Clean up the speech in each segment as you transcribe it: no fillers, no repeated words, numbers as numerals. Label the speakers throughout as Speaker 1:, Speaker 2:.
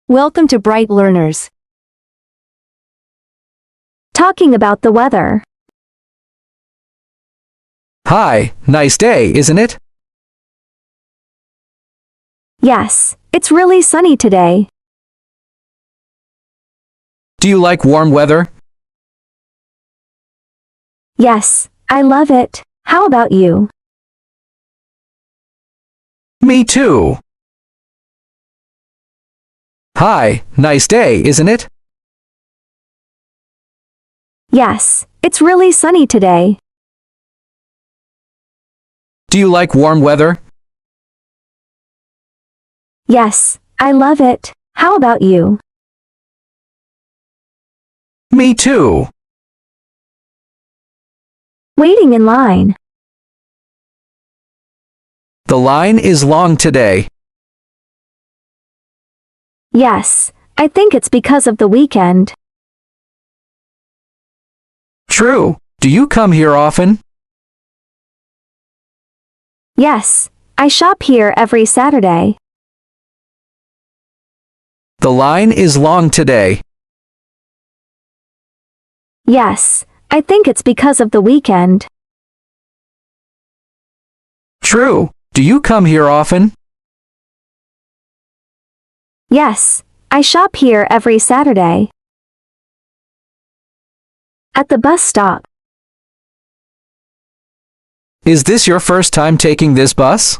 Speaker 1: Welcome to Bright Learners.
Speaker 2: Talking about the weather.
Speaker 3: Hi, nice day, isn't it?
Speaker 2: Yes, it's really sunny today.
Speaker 3: Do you like warm weather?
Speaker 2: Yes, I love it. How about you?
Speaker 3: Me too. Hi, nice day, isn't it?
Speaker 2: Yes, it's really sunny today.
Speaker 3: Do you like warm weather?
Speaker 2: Yes, I love it. How about you?
Speaker 3: Me too.
Speaker 2: Waiting in line.
Speaker 3: The line is long today.
Speaker 2: Yes, I think it's because of the weekend.
Speaker 3: True. Do you come here often?
Speaker 2: Yes, I shop here every Saturday.
Speaker 3: The line is long today.
Speaker 2: Yes, I think it's because of the weekend.
Speaker 3: True. Do you come here often?
Speaker 2: Yes, I shop here every Saturday. At the bus stop.
Speaker 3: Is this your first time taking this bus?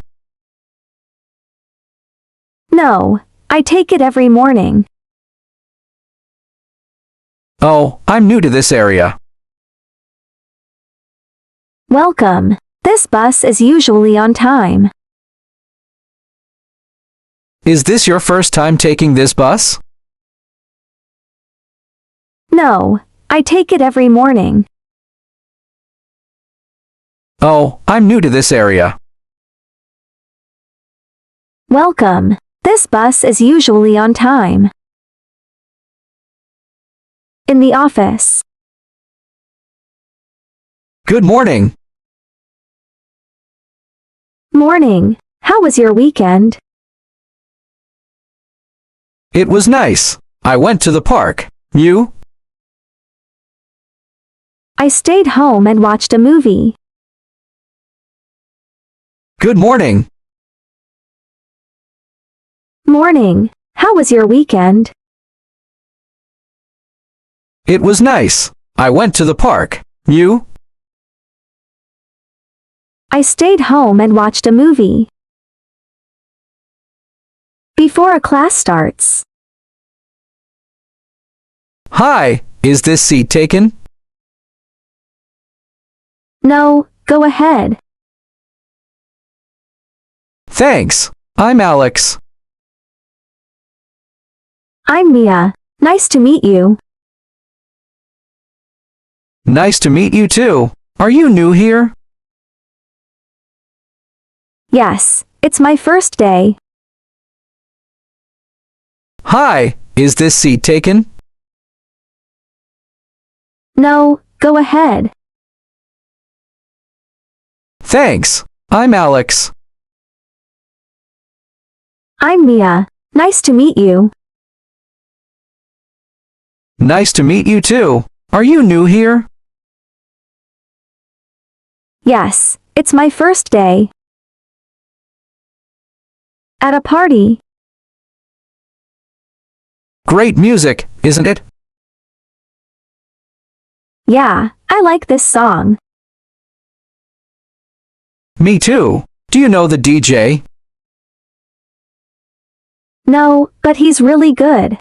Speaker 2: No, I take it every morning.
Speaker 3: Oh, I'm new to this area.
Speaker 2: Welcome. This bus is usually on time.
Speaker 3: Is this your first time taking this bus?
Speaker 2: No, I take it every morning.
Speaker 3: Oh, I'm new to this area.
Speaker 2: Welcome. This bus is usually on time. In the office.
Speaker 3: Good morning.
Speaker 2: Morning. How was your weekend?
Speaker 3: It was nice. I went to the park. You?
Speaker 2: I stayed home and watched a movie.
Speaker 3: Good morning.
Speaker 2: Morning. How was your weekend?
Speaker 3: It was nice. I went to the park. You?
Speaker 2: I stayed home and watched a movie. Before a class starts.
Speaker 3: Hi, is this seat taken?
Speaker 2: No, go ahead.
Speaker 3: Thanks. I'm Alex.
Speaker 2: I'm Mia. Nice to meet you.
Speaker 3: Nice to meet you too. Are you new here?
Speaker 2: Yes, it's my first day.
Speaker 3: Hi, is this seat taken?
Speaker 2: No, go ahead.
Speaker 3: Thanks. I'm Alex.
Speaker 2: I'm Mia. Nice to meet you.
Speaker 3: Nice to meet you too. Are you new here?
Speaker 2: Yes, it's my first day. At a party.
Speaker 3: Great music, isn't it?
Speaker 2: Yeah, I like this song.
Speaker 3: Me too. Do you know the DJ?
Speaker 2: No, but he's really good.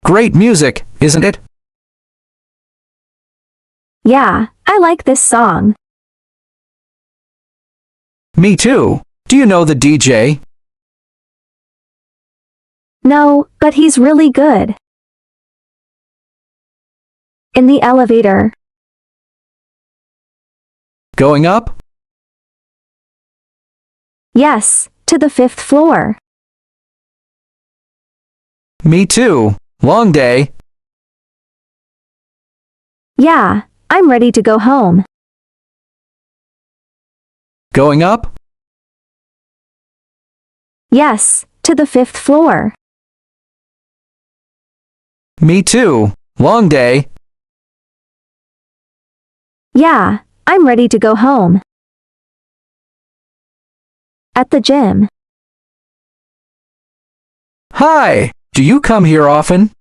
Speaker 3: Great music, isn't it?
Speaker 2: Yeah, I like this song.
Speaker 3: Me too. Do you know the DJ?
Speaker 2: No, but he's really good. In the elevator.
Speaker 3: Going up?
Speaker 2: Yes, to the 5th floor.
Speaker 3: Me too. Long day.
Speaker 2: Yeah, I'm ready to go home.
Speaker 3: Going up?
Speaker 2: Yes, to the 5th floor.
Speaker 3: Me too. Long day.
Speaker 2: Yeah, I'm ready to go home. At the gym.
Speaker 3: Hi, do you come here often?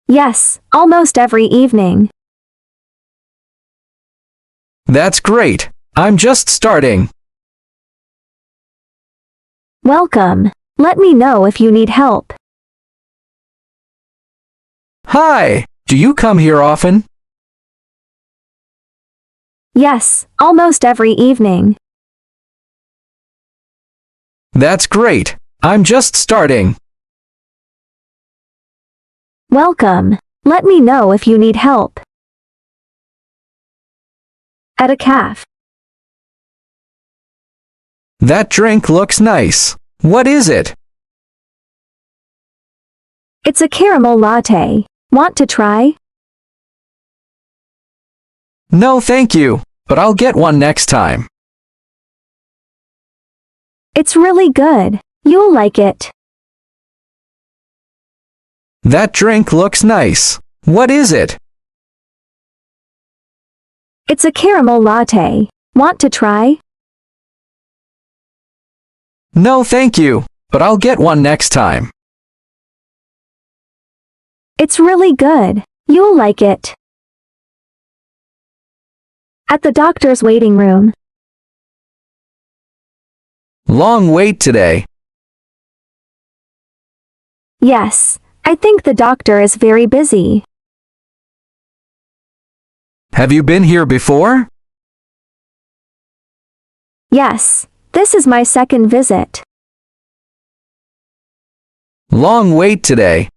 Speaker 2: Yes, almost every evening.
Speaker 3: That's great. I'm just starting.
Speaker 2: Welcome. Let me know if you need help.
Speaker 3: Hi, do you come here often?
Speaker 2: Yes, almost every evening.
Speaker 3: That's great. I'm just starting.
Speaker 2: Welcome. Let me know if you need help. At a cafe.
Speaker 3: That drink looks nice. What is it?
Speaker 2: It's a caramel latte. Want to try?
Speaker 3: No, thank you, but I'll get one next time.
Speaker 2: It's really good. You'll like it.
Speaker 3: That drink looks nice. What is it?
Speaker 2: It's a caramel latte. Want to try?
Speaker 3: No, thank you, but I'll get one next time.
Speaker 2: It's really good. You'll like it. At the doctor's waiting room.
Speaker 3: Long wait today.
Speaker 2: Yes, I think the doctor is very busy.
Speaker 3: Have you been here before?
Speaker 2: Yes, this is my second visit.
Speaker 3: Long wait today.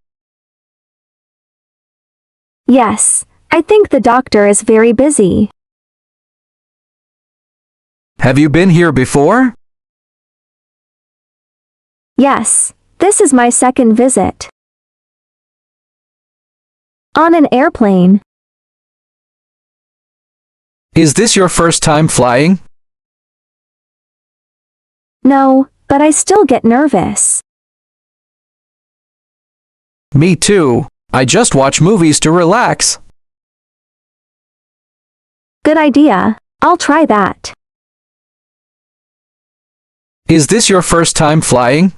Speaker 2: Yes, I think the doctor is very busy.
Speaker 3: Have you been here before?
Speaker 2: Yes, this is my second visit. On an airplane.
Speaker 3: Is this your first time flying?
Speaker 2: No, but I still get nervous.
Speaker 3: Me too. I just watch movies to relax.
Speaker 2: Good idea. I'll try that.
Speaker 3: Is this your first time flying?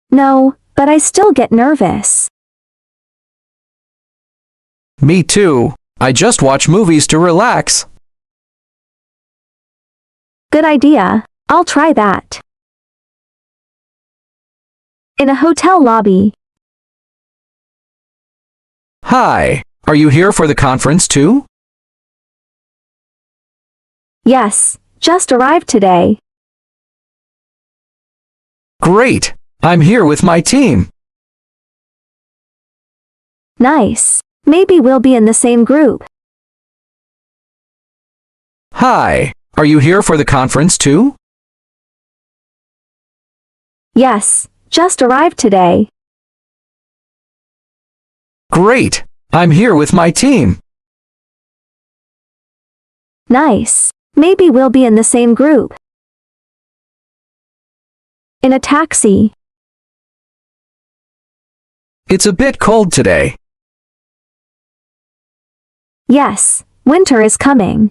Speaker 2: No, but I still get nervous.
Speaker 3: Me too. I just watch movies to relax.
Speaker 2: Good idea. I'll try that. In a hotel lobby.
Speaker 3: Hi, are you here for the conference too?
Speaker 2: Yes, just arrived today.
Speaker 3: Great. I'm here with my team.
Speaker 2: Nice. Maybe we'll be in the same group.
Speaker 3: Hi, are you here for the conference too?
Speaker 2: Yes, just arrived today.
Speaker 3: Great. I'm here with my team.
Speaker 2: Nice. Maybe we'll be in the same group. In a taxi.
Speaker 3: It's a bit cold today.
Speaker 2: Yes, winter is coming.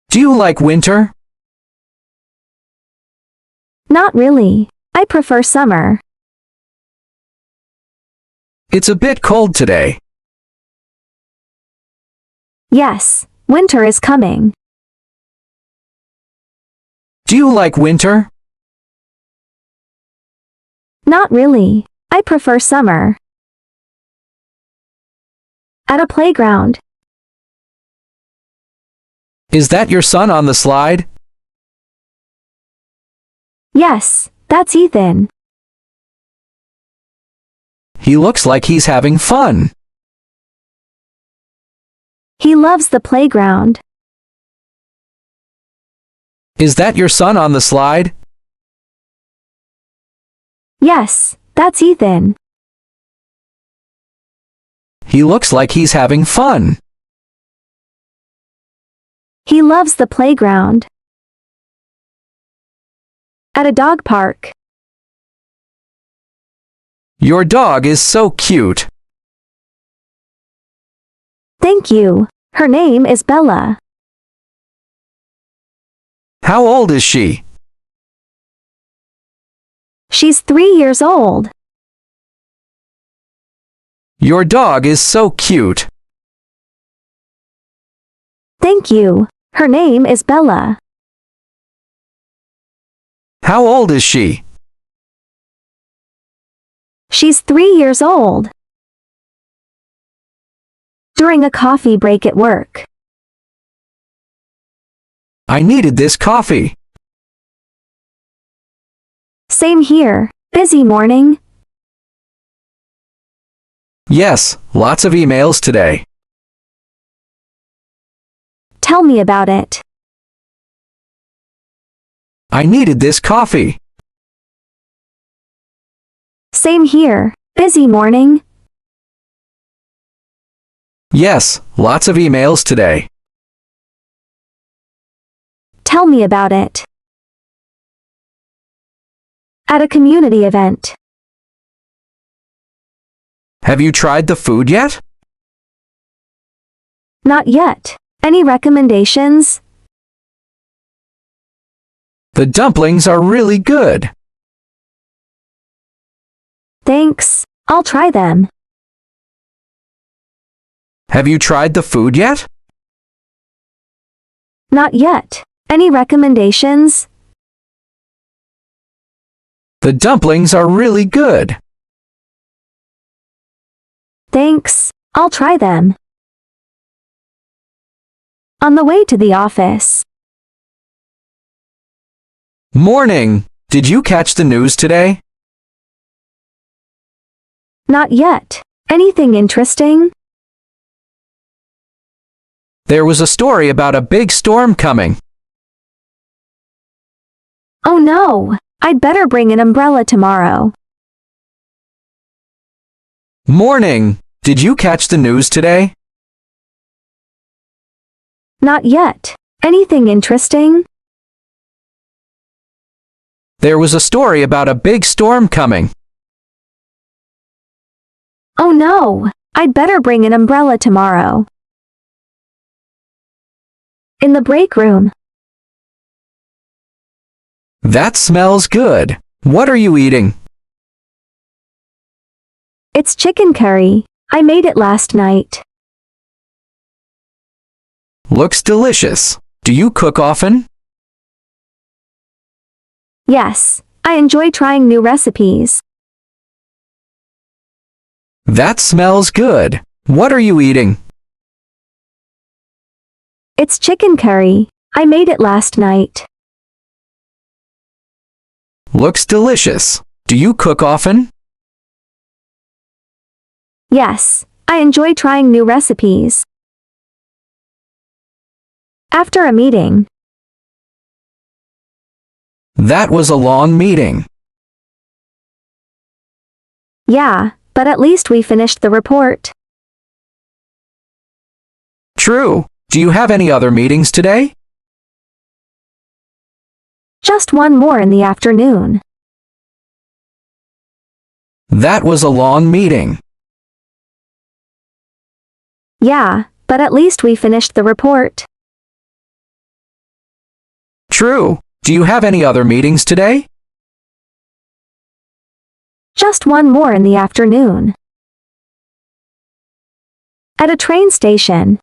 Speaker 3: Do you like winter?
Speaker 2: Not really. I prefer summer.
Speaker 3: It's a bit cold today.
Speaker 2: Yes, winter is coming.
Speaker 3: Do you like winter?
Speaker 2: Not really. I prefer summer. At a playground.
Speaker 3: Is that your son on the slide?
Speaker 2: Yes, that's Ethan.
Speaker 3: He looks like he's having fun.
Speaker 2: He loves the playground.
Speaker 3: Is that your son on the slide?
Speaker 2: Yes, that's Ethan.
Speaker 3: He looks like he's having fun.
Speaker 2: He loves the playground. At a dog park.
Speaker 3: Your dog is so cute.
Speaker 2: Thank you. Her name is Bella.
Speaker 3: How old is she?
Speaker 2: She's 3 years old.
Speaker 3: Your dog is so cute.
Speaker 2: Thank you. Her name is Bella.
Speaker 3: How old is she?
Speaker 2: She's 3 years old. During a coffee break at work.
Speaker 3: I needed this coffee.
Speaker 2: Same here. Busy morning.
Speaker 3: Yes, lots of emails today.
Speaker 2: Tell me about it.
Speaker 3: I needed this coffee.
Speaker 2: Same here. Busy morning.
Speaker 3: Yes, lots of emails today.
Speaker 2: Tell me about it. At a community event.
Speaker 3: Have you tried the food yet?
Speaker 2: Not yet. Any recommendations?
Speaker 3: The dumplings are really good.
Speaker 2: Thanks. I'll try them.
Speaker 3: Have you tried the food yet?
Speaker 2: Not yet. Any recommendations?
Speaker 3: The dumplings are really good.
Speaker 2: Thanks. I'll try them. On the way to the office.
Speaker 3: Morning. Did you catch the news today?
Speaker 2: Not yet. Anything interesting?
Speaker 3: There was a story about a big storm coming.
Speaker 2: Oh no. I'd better bring an umbrella tomorrow.
Speaker 3: Morning. Did you catch the news today?
Speaker 2: Not yet. Anything interesting?
Speaker 3: There was a story about a big storm coming.
Speaker 2: Oh no. I'd better bring an umbrella tomorrow. In the break room.
Speaker 3: That smells good. What are you eating?
Speaker 2: It's chicken curry. I made it last night.
Speaker 3: Looks delicious. Do you cook often?
Speaker 2: Yes. I enjoy trying new recipes.
Speaker 3: That smells good. What are you eating?
Speaker 2: It's chicken curry. I made it last night.
Speaker 3: Looks delicious. Do you cook often?
Speaker 2: Yes. I enjoy trying new recipes. After a meeting.
Speaker 3: That was a long meeting.
Speaker 2: Yeah, but at least we finished the report.
Speaker 3: True. Do you have any other meetings today?
Speaker 2: Just one more in the afternoon.
Speaker 3: That was a long meeting.
Speaker 2: Yeah, but at least we finished the report.
Speaker 3: True. Do you have any other meetings today?
Speaker 2: Just one more in the afternoon. At a train station.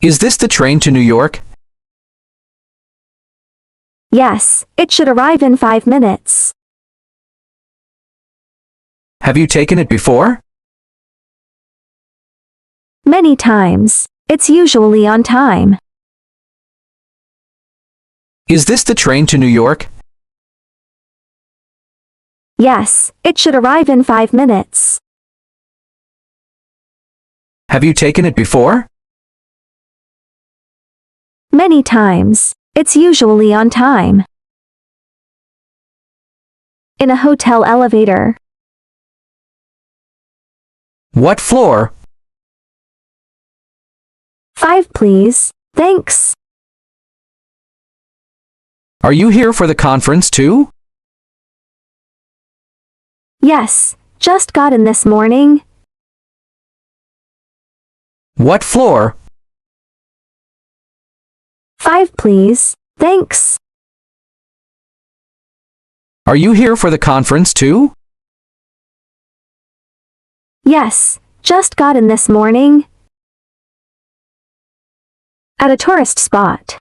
Speaker 3: Is this the train to New York?
Speaker 2: Yes, it should arrive in 5 minutes.
Speaker 3: Have you taken it before?
Speaker 2: Many times. It's usually on time.
Speaker 3: Is this the train to New York?
Speaker 2: Yes, it should arrive in 5 minutes.
Speaker 3: Have you taken it before?
Speaker 2: Many times. It's usually on time. In a hotel elevator.
Speaker 3: What floor?
Speaker 2: 5 please. Thanks.
Speaker 3: Are you here for the conference too?
Speaker 2: Yes, just got in this morning.
Speaker 3: What floor?
Speaker 2: 5 please. Thanks.
Speaker 3: Are you here for the conference too?
Speaker 2: Yes, just got in this morning. At a tourist spot.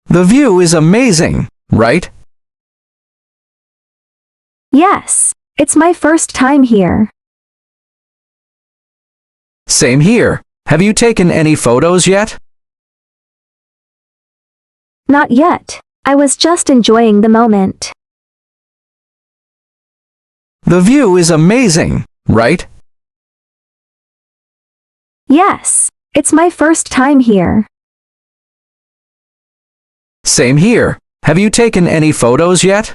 Speaker 3: The view is amazing, right?
Speaker 2: Yes, it's my first time here.
Speaker 3: Same here. Have you taken any photos yet?
Speaker 2: Not yet. I was just enjoying the moment.
Speaker 3: The view is amazing, right?
Speaker 2: Yes, it's my first time here.
Speaker 3: Same here. Have you taken any photos yet?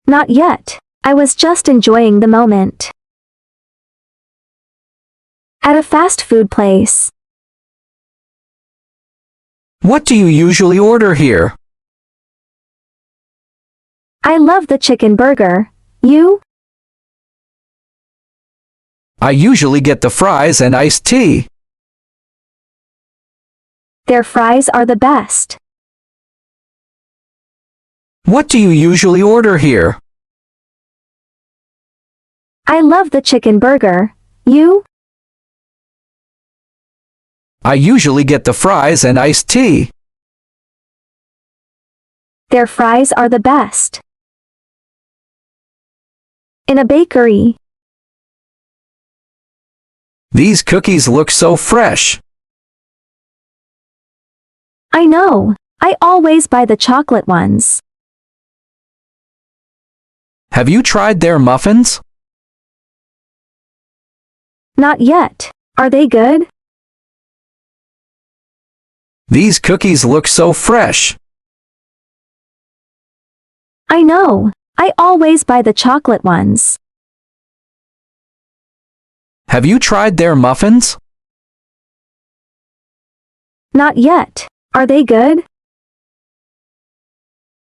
Speaker 2: Not yet. I was just enjoying the moment. At a fast food place.
Speaker 3: What do you usually order here?
Speaker 2: I love the chicken burger. You?
Speaker 3: I usually get the fries and iced tea.
Speaker 2: Their fries are the best.
Speaker 3: What do you usually order here?
Speaker 2: I love the chicken burger. You?
Speaker 3: I usually get the fries and iced tea.
Speaker 2: Their fries are the best. In a bakery.
Speaker 3: These cookies look so fresh.
Speaker 2: I know. I always buy the chocolate ones.
Speaker 3: Have you tried their muffins?
Speaker 2: Not yet. Are they good?
Speaker 3: These cookies look so fresh.
Speaker 2: I know. I always buy the chocolate ones.
Speaker 3: Have you tried their muffins?
Speaker 2: Not yet. Are they good?